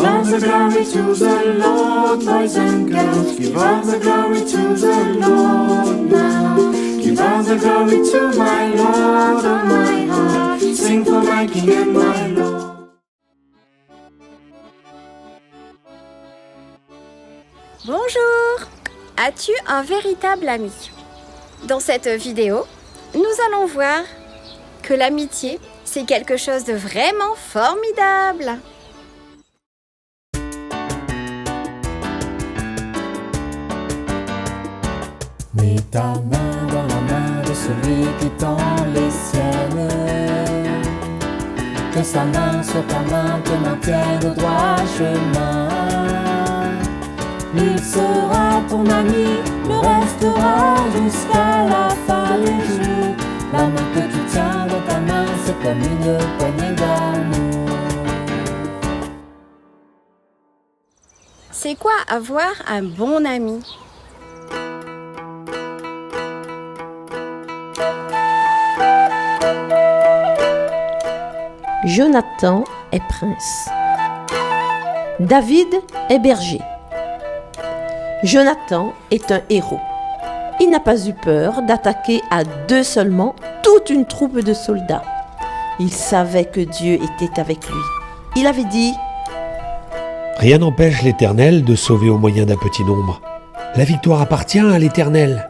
all the glory to the Lord, boys and girls. Give all the glory to the Lord now. Give all the glory to my Lord, oh my heart. Sing for my King and my Lord. Bonjour! As-tu un véritable ami? Dans cette vidéo, nous allons voir que l'amitié, c'est quelque chose de vraiment formidable. Mets ta main dans la main de celui qui tend les siennes. Que sa main soit ta main te maintienne au droit chemin. Il sera ton ami, le restera jusqu'à la fin des jours. La main que tu tiens dans ta main, c'est comme une poignée d'amour. C'est quoi avoir un bon ami? Jonathan est prince. David est berger. Jonathan est un héros. Il n'a pas eu peur d'attaquer à deux seulement toute une troupe de soldats. Il savait que Dieu était avec lui. Il avait dit: Rien n'empêche l'Éternel de sauver au moyen d'un petit nombre. La victoire appartient à l'Éternel.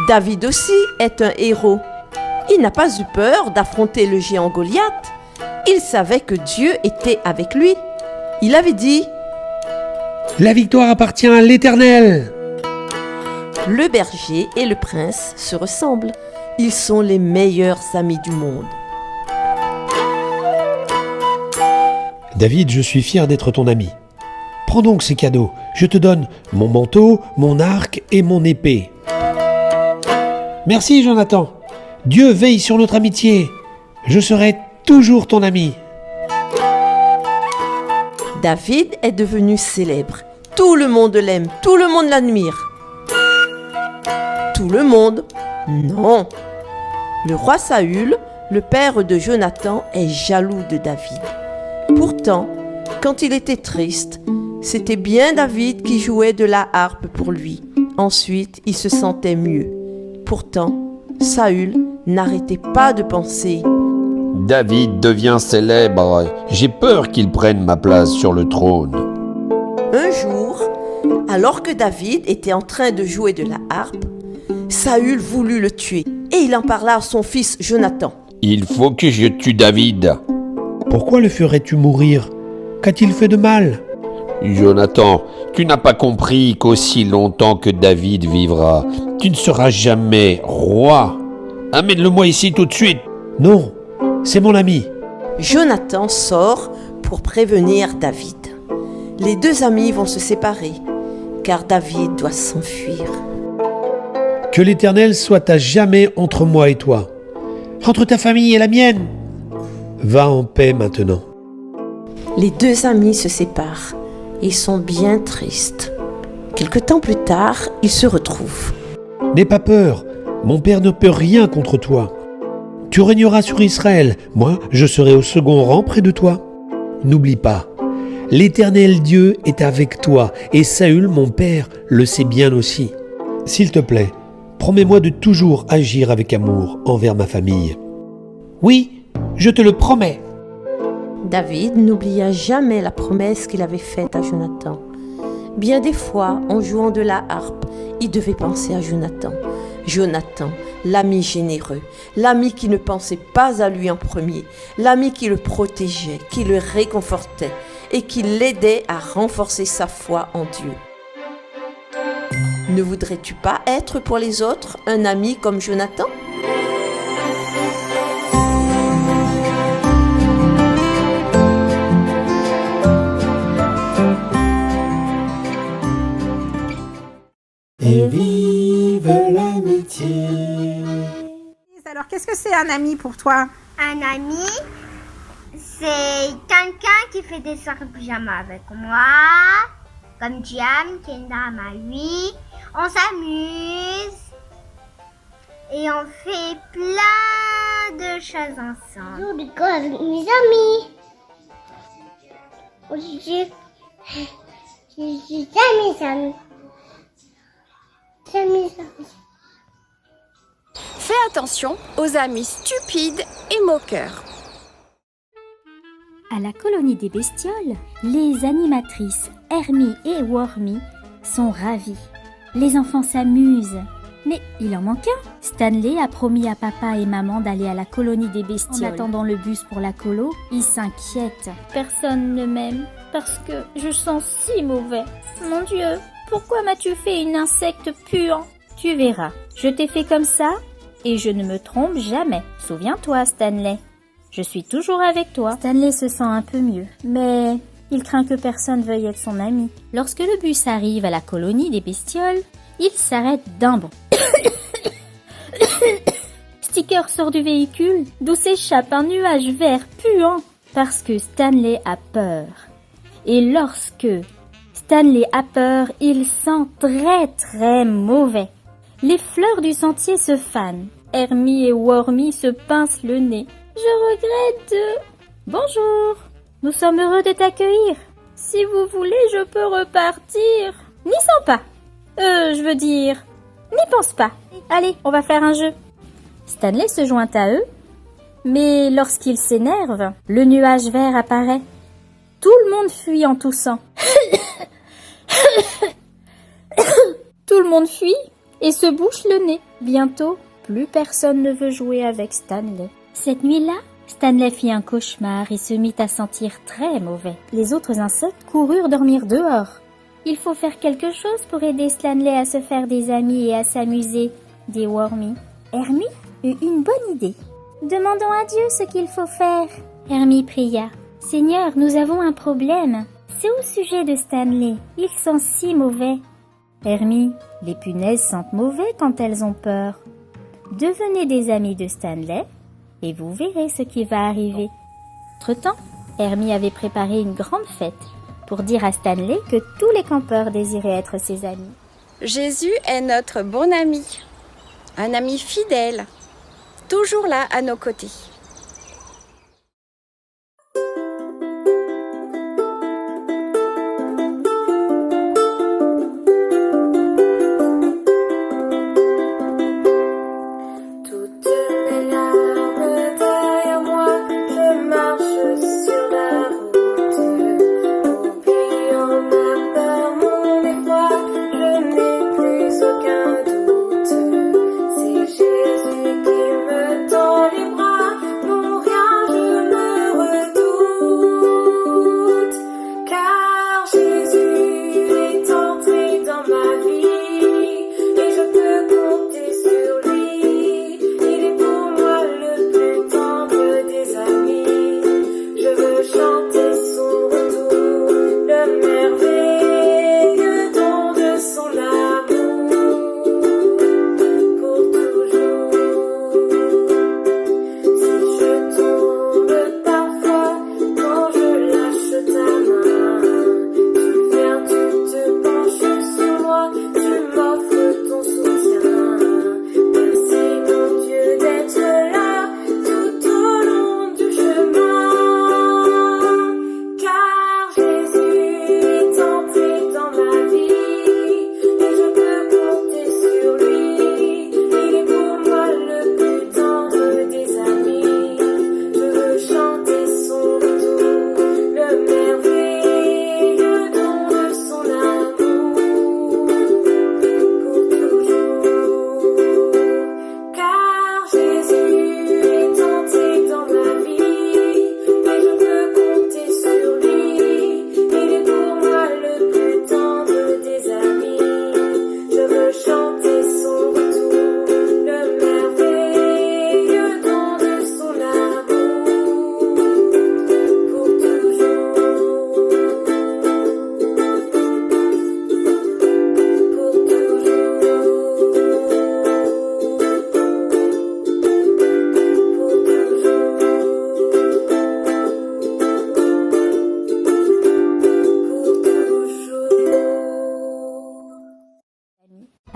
David aussi est un héros. Il n'a pas eu peur d'affronter le géant Goliath. Il savait que Dieu était avec lui. Il avait dit: La victoire appartient à l'Éternel. Le berger et le prince se ressemblent. Ils sont les meilleurs amis du monde. David, je suis fier d'être ton ami. Prends donc ces cadeaux. Je te donne mon manteau, mon arc et mon épée. Merci, Jonathan. Dieu veille sur notre amitié. Je serai toujours ton ami. David est devenu célèbre. Tout le monde l'aime, tout le monde l'admire. Tout le monde? Non. Le roi Saül, le père de Jonathan, est jaloux de David. Pourtant, quand il était triste, c'était bien David qui jouait de la harpe pour lui. Ensuite, il se sentait mieux. Pourtant, Saül n'arrêtait pas de penser: David devient célèbre. J'ai peur qu'il prenne ma place sur le trône. Un jour, alors que David était en train de jouer de la harpe, Saül voulut le tuer et il en parla à son fils Jonathan. Il faut que je tue David. Pourquoi le ferais-tu mourir? Qu'a-t-il fait de mal? Jonathan, tu n'as pas compris qu'aussi longtemps que David vivra, tu ne seras jamais roi. Amène-le-moi ici tout de suite. Non, c'est mon ami. Jonathan sort pour prévenir David. Les deux amis vont se séparer, car David doit s'enfuir. Que l'Éternel soit à jamais entre moi et toi, entre ta famille et la mienne. Va en paix maintenant. Les deux amis se séparent. Ils sont bien tristes. Quelque temps plus tard, ils se retrouvent. N'aie pas peur, mon père ne peut rien contre toi. Tu régneras sur Israël, moi je serai au second rang près de toi. N'oublie pas, l'Éternel Dieu est avec toi, et Saül, mon père, le sait bien aussi. S'il te plaît, promets-moi de toujours agir avec amour envers ma famille. Oui, je te le promets. David n'oublia jamais la promesse qu'il avait faite à Jonathan. Bien des fois, en jouant de la harpe, il devait penser à Jonathan. Jonathan, l'ami généreux, l'ami qui ne pensait pas à lui en premier, l'ami qui le protégeait, qui le réconfortait et qui l'aidait à renforcer sa foi en Dieu. Ne voudrais-tu pas être pour les autres un ami comme Jonathan ? Et vive l'amitié. Alors, qu'est-ce que c'est un ami pour toi? Un ami, c'est quelqu'un qui fait des soirées pyjama avec moi, comme Jam, qui est une dame à lui. On s'amuse et on fait plein de choses ensemble. Je rigole avec mes amis. Je jamais. Fais attention aux amis stupides et moqueurs. À la colonie des bestioles, les animatrices Hermie et Wormy sont ravies. Les enfants s'amusent. Mais il en manque un. Stanley a promis à papa et maman d'aller à la colonie des bestioles. En attendant le bus pour la colo, il s'inquiète. Personne ne m'aime parce que je sens si mauvais. Mon Dieu, pourquoi m'as-tu fait une insecte puant? Tu verras, je t'ai fait comme ça et je ne me trompe jamais. Souviens-toi, Stanley. Je suis toujours avec toi. Stanley se sent un peu mieux, mais il craint que personne veuille être son ami. Lorsque le bus arrive à la colonie des bestioles, il s'arrête d'un bond. Sticker sort du véhicule, d'où s'échappe un nuage vert puant, parce que Stanley a peur. Et lorsque Stanley a peur, il sent très très mauvais. Les fleurs du sentier se fanent. Hermie et Wormy se pincent le nez. Je regrette de... Bonjour, nous sommes heureux de t'accueillir. Si vous voulez, je peux repartir. N'y sens pas. Je veux dire, n'y pense pas. Allez, on va faire un jeu. Stanley se joint à eux, mais lorsqu'il s'énerve, le nuage vert apparaît. Tout le monde fuit en toussant. Tout le monde fuit et se bouche le nez. Bientôt, plus personne ne veut jouer avec Stanley. Cette nuit-là, Stanley fit un cauchemar et se mit à sentir très mauvais. Les autres insectes coururent dormir dehors. Il faut faire quelque chose pour aider Stanley à se faire des amis et à s'amuser, dit Wormy. Hermie eut une bonne idée. Demandons à Dieu ce qu'il faut faire. Hermie pria. Seigneur, nous avons un problème. C'est au sujet de Stanley. Il sent si mauvais. Hermie, les punaises sentent mauvais quand elles ont peur. Devenez des amis de Stanley et vous verrez ce qui va arriver. Entre-temps, Hermie avait préparé une grande fête pour dire à Stanley que tous les campeurs désiraient être ses amis. Jésus est notre bon ami, un ami fidèle, toujours là à nos côtés.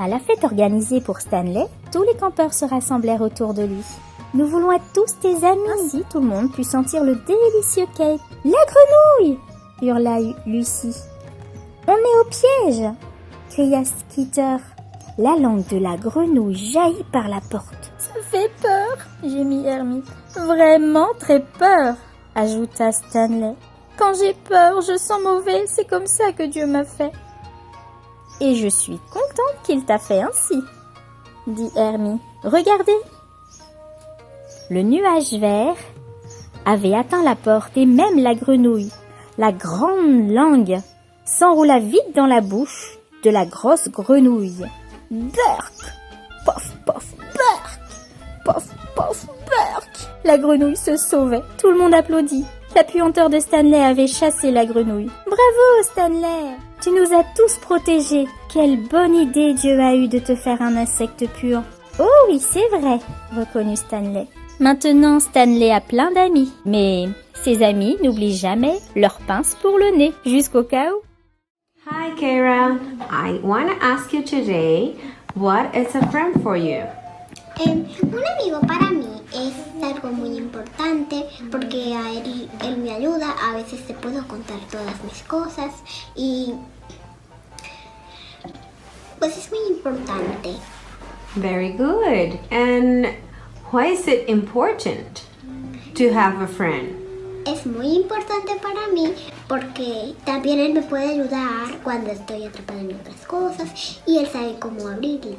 À la fête organisée pour Stanley, tous les campeurs se rassemblèrent autour de lui. Nous voulons être tous tes amis. Ainsi, tout le monde put sentir le délicieux cake. La grenouille! hurla Lucie. On est au piège, cria Skitter. La langue de la grenouille jaillit par la porte. Ça fait peur, gémit Hermie. Vraiment très peur, ajouta Stanley. Quand j'ai peur, je sens mauvais, c'est comme ça que Dieu m'a fait. Et je suis contente qu'il t'a fait ainsi, dit Hermie. Regardez. Le nuage vert avait atteint la porte et même la grenouille, la grande langue, s'enroula vite dans la bouche de la grosse grenouille. Burk! Pof, pof, burk! Pof, pof, burk! La grenouille se sauvait. Tout le monde applaudit. La puanteur de Stanley avait chassé la grenouille. Bravo, Stanley! Tu nous as tous protégés. Quelle bonne idée Dieu a eue de te faire un insecte pur. Oh oui, c'est vrai, reconnut Stanley. Maintenant, Stanley a plein d'amis. Mais ses amis n'oublient jamais leur pince pour le nez, jusqu'au cas où. Hi, Kara. I want to ask you today, what is a friend for you? Un amigo para mí es algo muy importante porque a él me ayuda, a veces te puedo contar todas mis cosas y pues es muy importante. Very good. And why is it important to have a friend? Es muy importante para mí porque también él me puede ayudar cuando estoy atrapada en otras cosas y él sabe cómo abrirlas.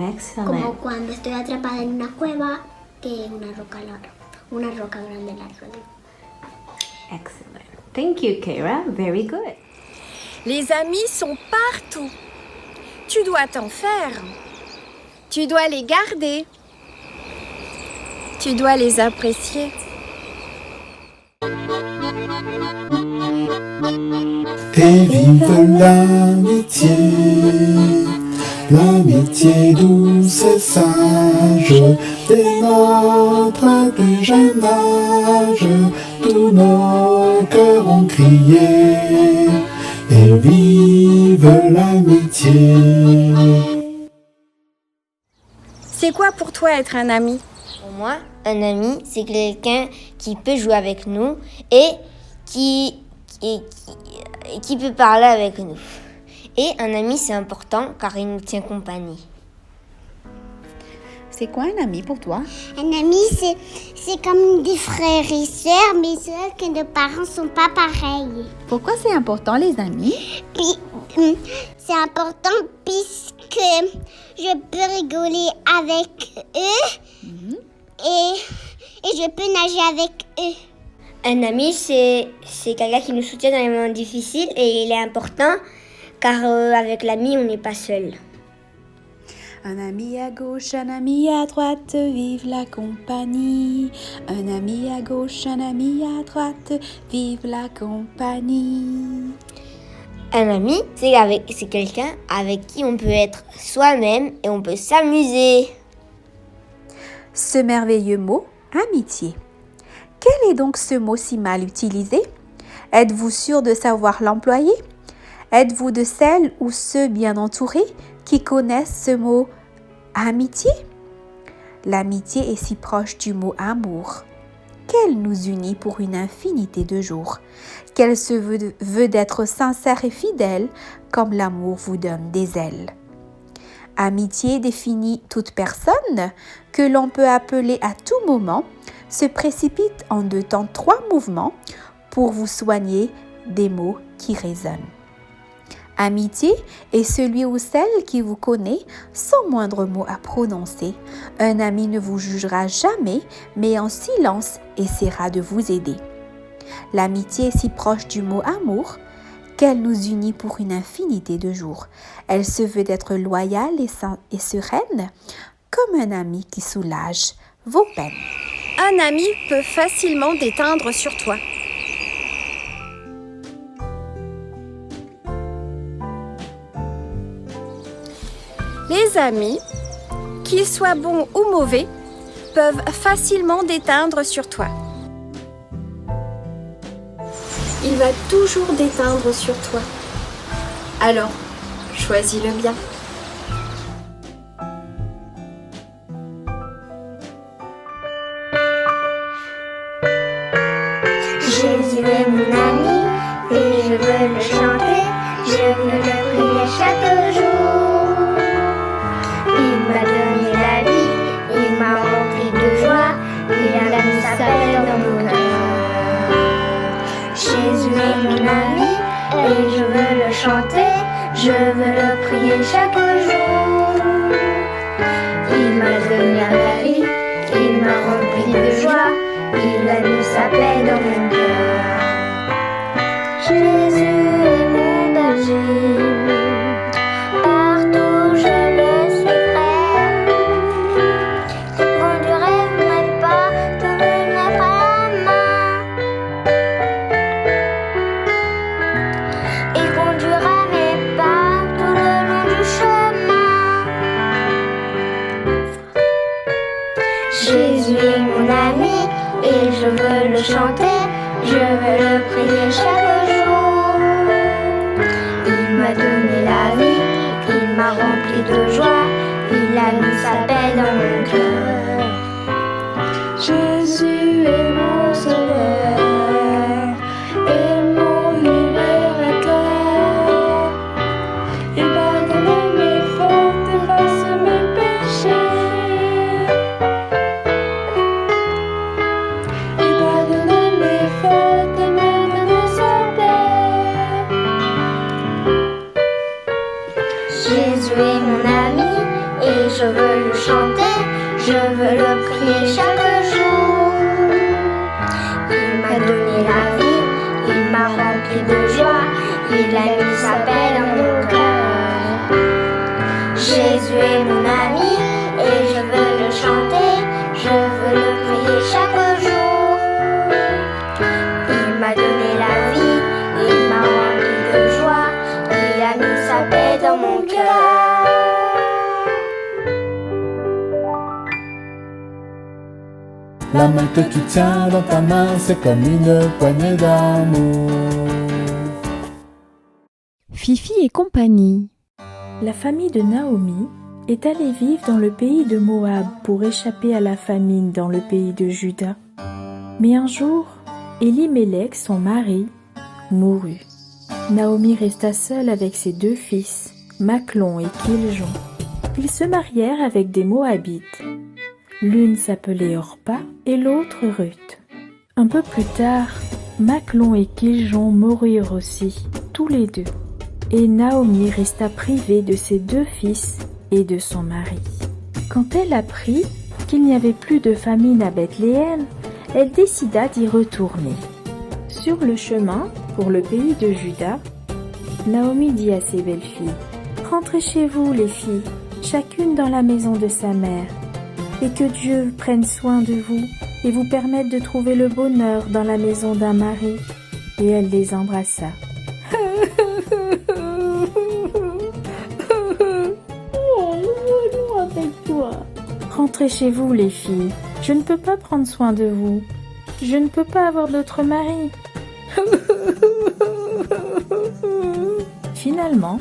Excellent. Como cuando estoy atrapada en una cueva que una roca grande la rodea. Excellent. Thank you, Kara. Very good. Les amis sont partout. Tu dois t'en faire. Tu dois les garder. Tu dois les apprécier. Et vive l'amitié, l'amitié douce et sage, dès notre plus jeune âge, tous nos cœurs ont crié, et vive l'amitié. C'est quoi pour toi être un ami? Pour moi, un ami, c'est quelqu'un qui peut jouer avec nous et qui peut parler avec nous. Et un ami, c'est important car il nous tient compagnie. C'est quoi un ami pour toi? Un ami, c'est comme des frères et sœurs, mais c'est vrai que nos parents sont pas pareils. Pourquoi c'est important les amis? Puis, c'est important puisque je peux rigoler avec eux et je peux nager avec eux. Un ami, c'est quelqu'un qui nous soutient dans les moments difficiles et il est important car avec l'ami, on n'est pas seul. Un ami à gauche, un ami à droite, vive la compagnie. Un ami à gauche, un ami à droite, vive la compagnie. Un ami, c'est quelqu'un avec qui on peut être soi-même et on peut s'amuser. Ce merveilleux mot, amitié. Quel est donc ce mot si mal utilisé? Êtes-vous sûr de savoir l'employer? Êtes-vous de celles ou ceux bien entourés qui connaissent ce mot amitié? L'amitié est si proche du mot amour, qu'elle nous unit pour une infinité de jours, qu'elle se veut d'être sincère et fidèle comme l'amour vous donne des ailes. Amitié définit toute personne que l'on peut appeler à tout moment, se précipite en 2 temps 3 mouvements pour vous soigner des mots qui résonnent. Amitié est celui ou celle qui vous connaît sans moindre mot à prononcer. Un ami ne vous jugera jamais, mais en silence essaiera de vous aider. L'amitié est si proche du mot amour qu'elle nous unit pour une infinité de jours. Elle se veut d'être loyale et sereine, comme un ami qui soulage vos peines. Un ami peut facilement déteindre sur toi. Les amis, qu'ils soient bons ou mauvais, peuvent facilement déteindre sur toi. Il va toujours déteindre sur toi. Alors, choisis-le bien. Jésus est mon ami, et je veux le chanter, je veux le prier chaque jour. Il m'a donné la vie, il m'a rempli de joie, il a mis sa paix dans mon cœur. Jésus est mon ami et je veux le chanter, je veux le prier chaque jour. Il m'a donné la vie, il m'a rempli de joie, il a mis sa paix dans mon cœur. Jésus est mon berger, partout je le suivrai. Il conduirait mes pas, donnerait la main. Il conduira mes pas tout le long du chemin. Jésus est mon ami et je veux le chanter, je veux le prier chaque jour. Il m'a donné la vie, il m'a rempli de joie, il a mis sa paix dans mon cœur. Jésus est mon sauveur et mon libérateur. Il pardonne mes fautes, efface mes péchés. Il pardonne mes fautes et me donne sa paix. Jésus est mon ami et je veux le chanter, je veux le prier chaque jour. Il m'a donné la vie, il m'a rempli de joie, il a mis sa paix dans mon cœur. Jésus est mon ami et je veux le chanter, je veux le prier chaque jour. Il m'a donné la vie, il m'a rempli de joie, il a mis sa paix dans mon cœur. La main que tu tiens dans ta main, c'est comme une poignée d'amour. Fifi et compagnie. La famille de Naomi est allée vivre dans le pays de Moab pour échapper à la famine dans le pays de Juda. Mais un jour, Élimélec, son mari, mourut. Naomi resta seule avec ses 2 fils, Machlon et Kiljon. Ils se marièrent avec des Moabites. L'une s'appelait Orpa et l'autre Ruth. Un peu plus tard, Machlon et Kiljon moururent aussi, tous les deux. Et Naomi resta privée de ses 2 fils et de son mari. Quand elle apprit qu'il n'y avait plus de famine à Bethléem, elle décida d'y retourner. Sur le chemin, pour le pays de Juda, Naomi dit à ses belles-filles : « Rentrez chez vous, les filles, chacune dans la maison de sa mère, et que Dieu prenne soin de vous et vous permette de trouver le bonheur dans la maison d'un mari. » Et elle les embrassa. Avec toi. Rentrez chez vous, les filles. Je ne peux pas prendre soin de vous. Je ne peux pas avoir d'autre mari. Finalement,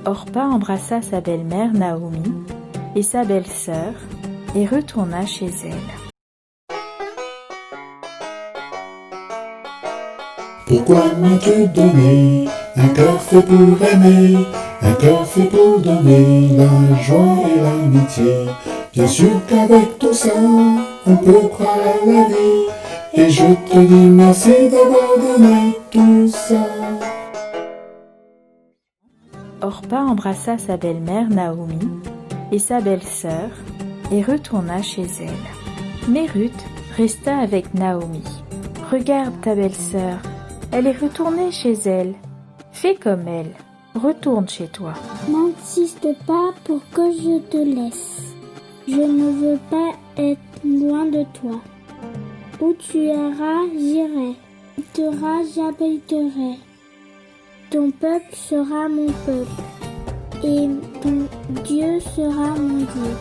Orpa embrassa sa belle-mère Naomi et sa belle-sœur et retourna chez elle. Pourquoi m'as-tu donné un cœur fait pour aimer, un cœur fait pour donner la joie et l'amitié? Bien sûr qu'avec tout ça, on peut croire à la vie, et je te dis merci d'avoir donné tout ça. Orpa embrassa sa belle-mère Naomi et sa belle-sœur et retourna chez elle. Mais Ruth resta avec Naomi. « Regarde ta belle-sœur, elle est retournée chez elle. Fais comme elle, retourne chez toi. » N'insiste pas pour que je te laisse. Je ne veux pas être loin de toi. Où tu iras, j'irai. Où tu iras, j'habiterai. Ton peuple sera mon peuple, et ton Dieu sera mon Dieu.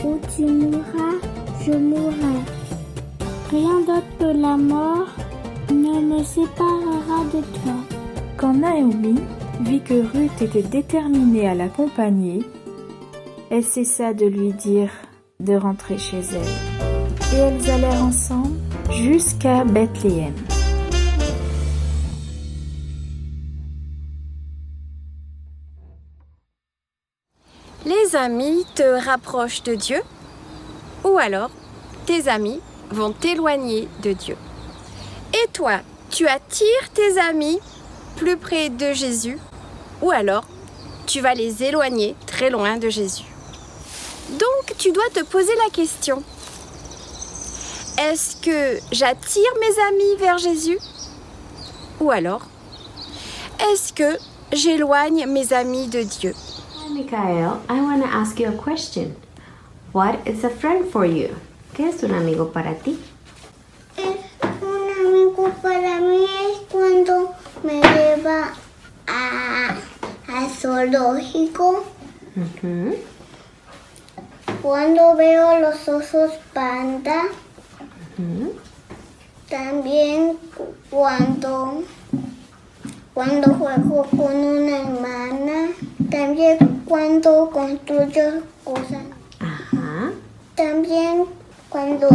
Où tu mourras, je mourrai. Rien d'autre que la mort ne me séparera de toi. Quand Naomi vit que Ruth était déterminée à l'accompagner, elle cessa de lui dire de rentrer chez elle. Et elles allèrent ensemble jusqu'à Bethléem. Les amis te rapprochent de Dieu ou alors tes amis vont t'éloigner de Dieu. Et toi, tu attires tes amis plus près de Jésus ou alors tu vas les éloigner très loin de Jésus. Donc, tu dois te poser la question. Est-ce que j'attire mes amis vers Jésus? Ou alors, est-ce que j'éloigne mes amis de Dieu? Hi, Michael. I want to ask you a question. What is a friend for you? ¿Qué es un amigo para ti? Un amigo para mí es cuando me lleva al zoológico. Cuando veo los osos panda. También cuando juego con una hermana. También cuando construyo cosas. También cuando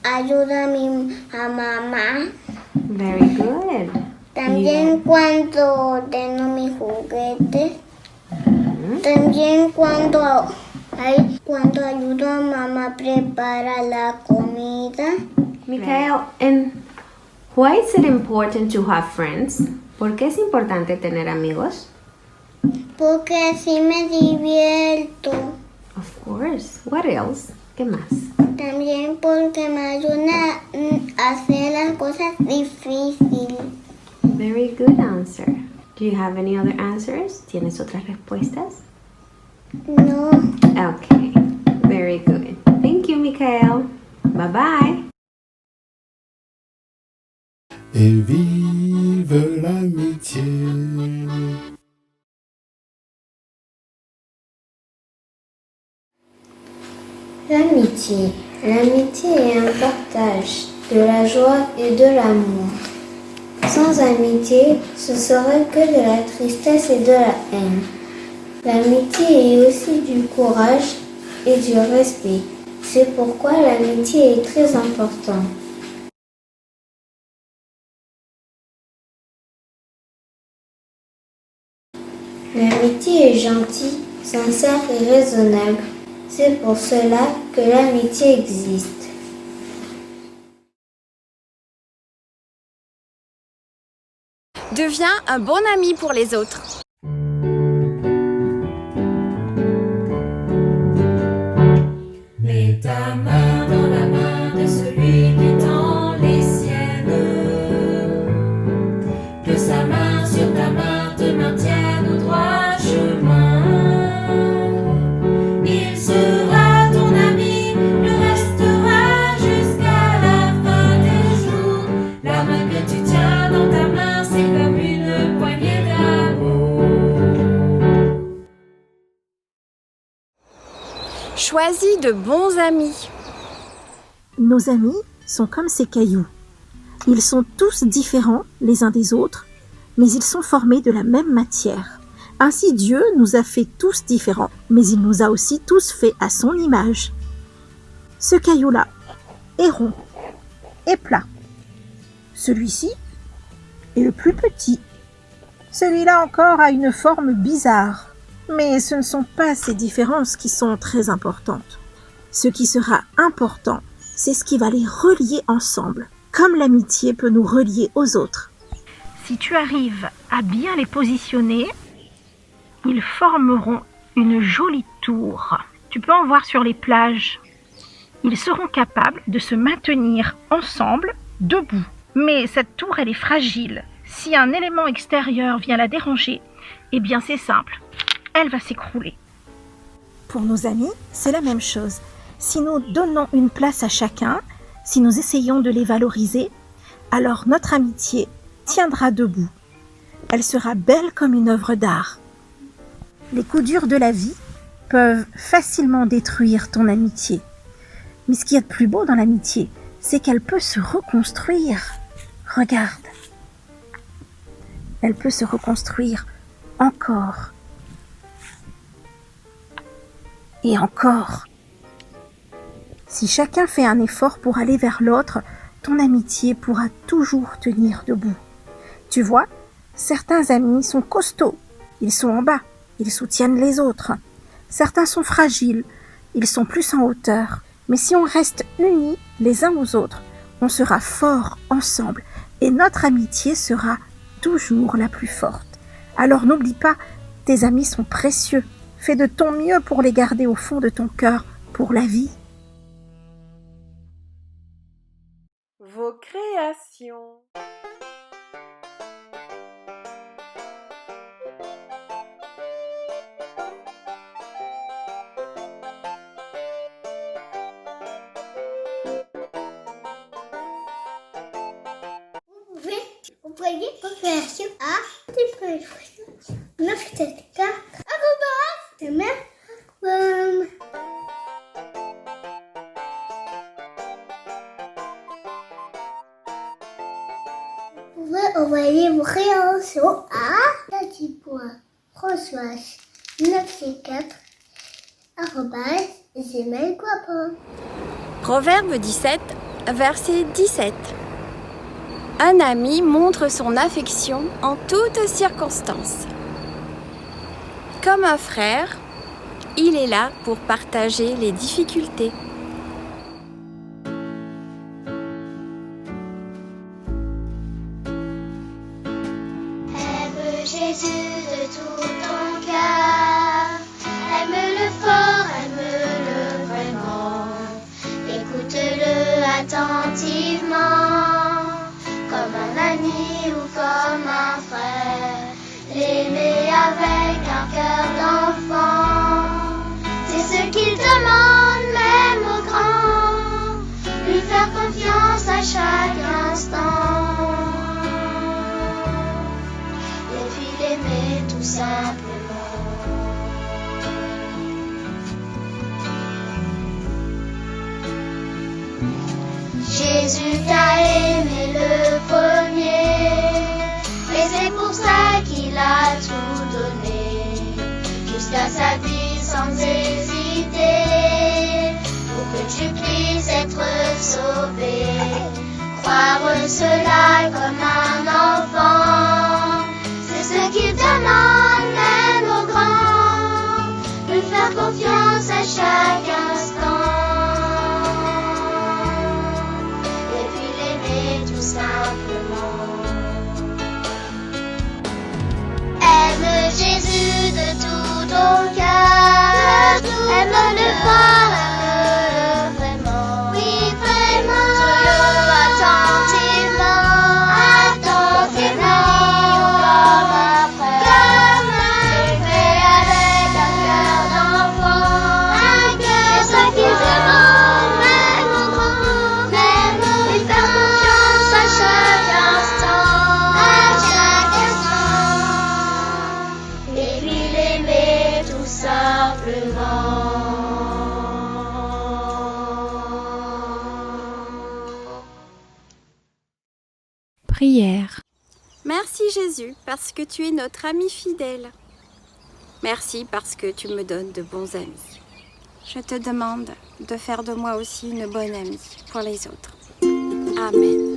ayuda a mamá. Very good. También cuando ordeno mis juguetes. También cuando ayudo a mamá a preparar la comida. Michael, and why is it important to have friends? ¿Por qué es importante tener amigos? Porque así me divierto. Of course. What else? ¿Qué más? También porque me ayuda a hacer las cosas difíciles. Very good answer. Do you have any other answers? ¿Tienes otras respuestas? No. Okay. Very good. Thank you, Michael. Bye-bye. Et vive l'amitié. L'amitié. L'amitié est un partage de la joie et de l'amour. Sans amitié, ce serait que de la tristesse et de la haine. L'amitié est aussi du courage et du respect. C'est pourquoi l'amitié est très importante. L'amitié est gentille, sincère et raisonnable. C'est pour cela que l'amitié existe. Deviens un bon ami pour les autres. Mets ta main dans la main de celui qui tend les siennes. Que sa main sur ta main te maintienne au droit chemin. Il sera ton ami, le restera jusqu'à la fin des jours. La main que tu tiens dans ta main, c'est comme une poignée d'amour. Choisis de bons amis. Nos amis sont comme ces cailloux. Ils sont tous différents les uns des autres, mais ils sont formés de la même matière. Ainsi Dieu nous a fait tous différents, mais il nous a aussi tous fait à son image. Ce caillou-là est rond et plat. Celui-ci est le plus petit. Celui-là encore a une forme bizarre. Mais ce ne sont pas ces différences qui sont très importantes. Ce qui sera important, c'est ce qui va les relier ensemble, comme l'amitié peut nous relier aux autres. Si tu arrives à bien les positionner, ils formeront une jolie tour. Tu peux en voir sur les plages. Ils seront capables de se maintenir ensemble, debout. Mais cette tour, elle est fragile. Si un élément extérieur vient la déranger, eh bien c'est simple. Elle va s'écrouler. Pour nos amis, c'est la même chose. Si nous donnons une place à chacun, si nous essayons de les valoriser, alors notre amitié tiendra debout. Elle sera belle comme une œuvre d'art. Les coups durs de la vie peuvent facilement détruire ton amitié. Mais ce qu'il y a de plus beau dans l'amitié, c'est qu'elle peut se reconstruire. Regarde. Elle peut se reconstruire encore. Et encore. Si chacun fait un effort pour aller vers l'autre, ton amitié pourra toujours tenir debout. Tu vois, certains amis sont costauds, ils sont en bas, ils soutiennent les autres. Certains sont fragiles, ils sont plus en hauteur. Mais si on reste unis les uns aux autres, on sera forts ensemble et notre amitié sera toujours la plus forte. Alors n'oublie pas, tes amis sont précieux. Fais de ton mieux pour les garder au fond de ton cœur pour la vie. Vos créations. Vous voyez vos créations à @. Vous pouvez envoyer vos créations à tati.françoise964@gmail.com. Proverbe 17, verset 17. Un ami montre son affection en toutes circonstances. Comme un frère, il est là pour partager les difficultés. Aime Jésus de tout ton cœur, aime-le fort, aime-le vraiment, écoute-le attentivement, comme un ami ou comme un frère, l'aimer avec un cœur d'enfant, c'est ce qu'il demande même au grand, lui faire confiance à chaque instant. L'aimer tout simplement. Jésus t'a aimé le premier, et c'est pour ça qu'il a tout donné, jusqu'à sa vie sans hésiter, pour que tu puisses être sauvé. Croire cela comme un enfant, c'est ce qu'il demande même au grand, lui faire confiance à chaque instant, et puis l'aimer tout simplement. Aime Jésus de tout ton cœur, aime-le fort, aime-le vraiment, oui vraiment, attentivement, Prière. Merci Jésus parce que tu es notre ami fidèle. Merci parce que tu me donnes de bons amis. Je te demande de faire de moi aussi une bonne amie pour les autres. Amen.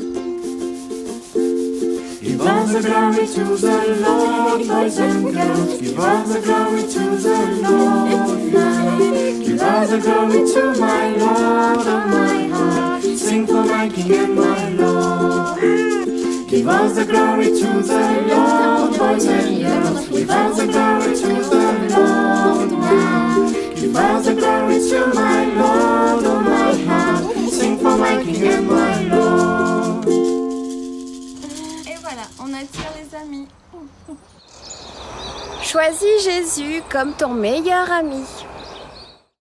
Give all the glory to the Lord, boys and girls. Give all the glory to the Lord now. Give all the glory to my Lord, oh my heart. Sing for my King and my Lord. Give all the glory to the Lord, boys and girls. Give all the glory to the Lord now. Give all the glory to my Lord, oh my heart. Sing for my King and my Lord. Et voilà, on attire les amis. Choisis Jésus comme ton meilleur ami.